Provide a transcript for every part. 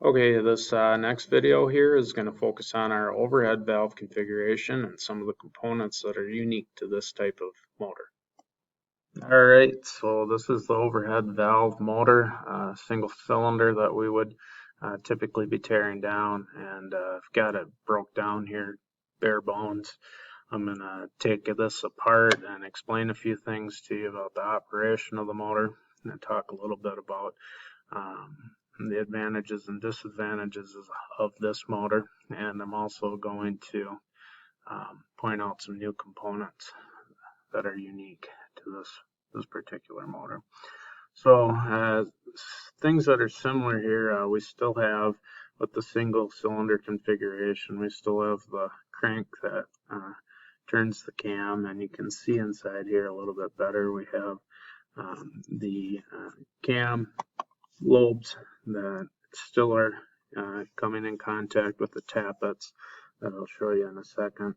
Okay, this next video here is going to focus on our overhead valve configuration and some of the components that are unique to this type of motor. Alright, so this is the overhead valve motor, single cylinder that we would typically be tearing down, and I've got it broke down here, bare bones. I'm going to take this apart and explain a few things to you about the operation of the motor, and talk a little bit about the advantages and disadvantages of this motor, and I'm also going to point out some new components that are unique to this particular motor. So things that are similar here, we still have with the single cylinder configuration, we still have the crank that turns the cam, and you can see inside here a little bit better. We have the cam lobes that still are coming in contact with the tappets that I'll show you in a second.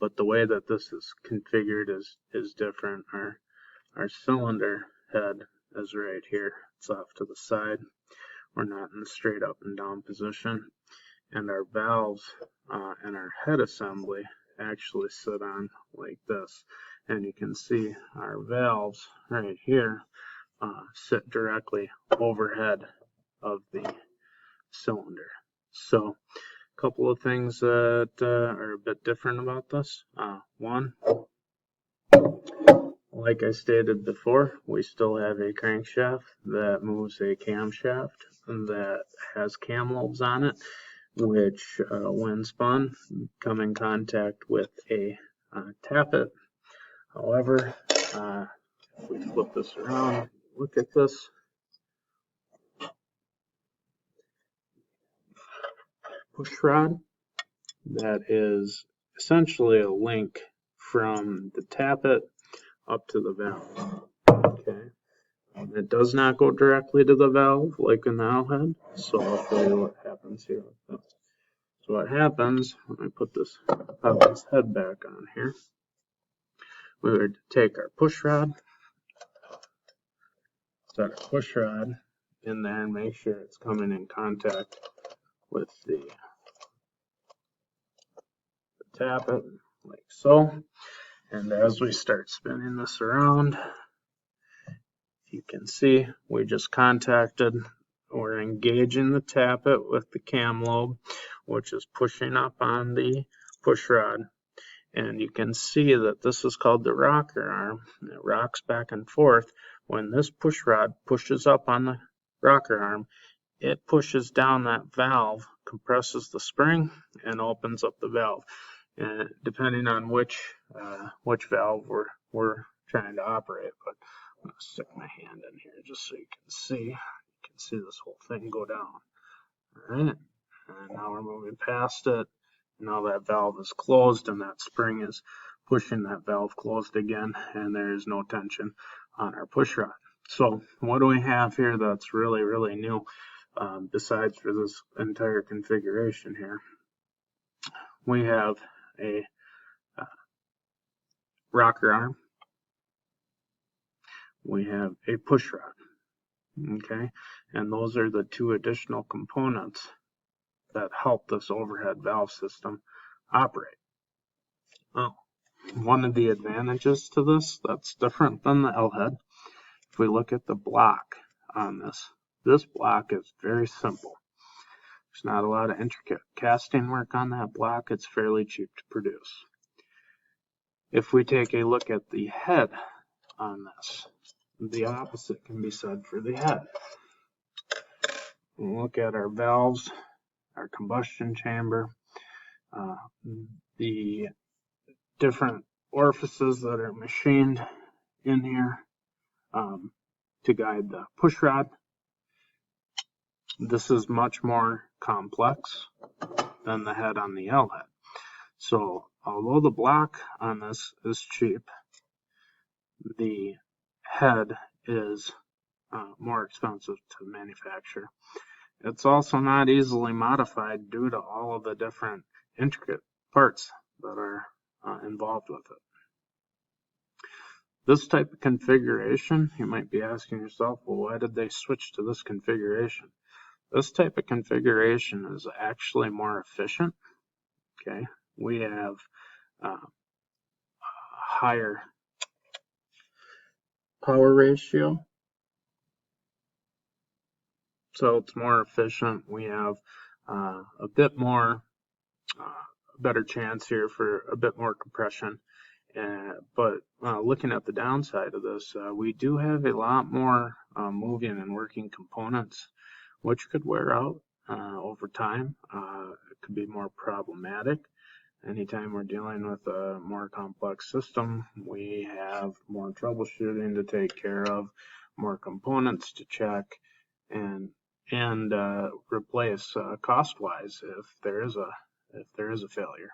But the way that this is configured is different. Our cylinder head is right here. It's off to the side. We're not in the straight up and down position. And our valves and our head assembly actually sit on like this. And you can see our valves right here sit directly overhead of the cylinder. So a couple of things that are a bit different about this. One, like I stated before, we still have a crankshaft that moves a camshaft that has cam lobes on it, which when spun come in contact with a tappet. However, if we flip this around, look at this. Push rod that is essentially a link from the tappet up to the valve. Okay, it does not go directly to the valve like an owl head, so I'll show you what happens here with this. So what happens when I put this head back on here, we would take our push rod, set our push rod in there and make sure it's coming in contact with the tappet like so. And as we start spinning this around, you can see we just contacted, we're engaging the tappet with the cam lobe, which is pushing up on the push rod. And you can see that this is called the rocker arm. It rocks back and forth. When this push rod pushes up on the rocker arm, it pushes down that valve, compresses the spring, and opens up the valve. And depending on which valve we're trying to operate. But I'm going to stick my hand in here just so you can see. You can see this whole thing go down. All right, and now we're moving past it. Now that valve is closed, and that spring is pushing that valve closed again, and there is no tension on our push rod. So what do we have here that's really, really new besides for this entire configuration here? We have a rocker arm. We have a push rod. Okay, and those are the two additional components that help this overhead valve system operate. Well, one of the advantages to this that's different than the L head, if we look at the block on this block is very simple. There's not a lot of intricate casting work on that block. It's fairly cheap to produce. If we take a look at the head on this, the opposite can be said for the head. We'll look at our valves, our combustion chamber, the different orifices that are machined in here to guide the push rod. This is much more complex than the head on the L head. So although the block on this is cheap, the head is more expensive to manufacture. It's also not easily modified due to all of the different intricate parts that are involved with it. This type of configuration, you might be asking yourself, well, why did they switch to this configuration? This type of configuration is actually more efficient. Okay, we have higher power ratio, so it's more efficient. We have a bit more better chance here for a bit more compression. But looking at the downside of this, we do have a lot more moving and working components, which could wear out over time. It could be more problematic. Anytime we're dealing with a more complex system, we have more troubleshooting to take care of, more components to check, and replace cost-wise if there is a failure.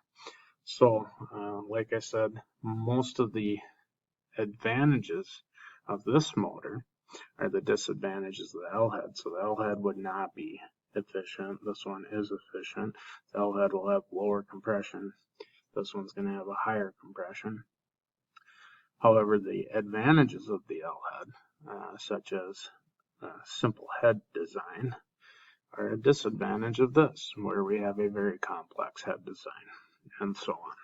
So, like I said, most of the advantages of this motor are the disadvantages of the L-head. So the L-head would not be efficient. This one is efficient. The L-head will have lower compression. This one's going to have a higher compression. However, the advantages of the L-head, such as simple head design, are a disadvantage of this, where we have a very complex head design, and so on.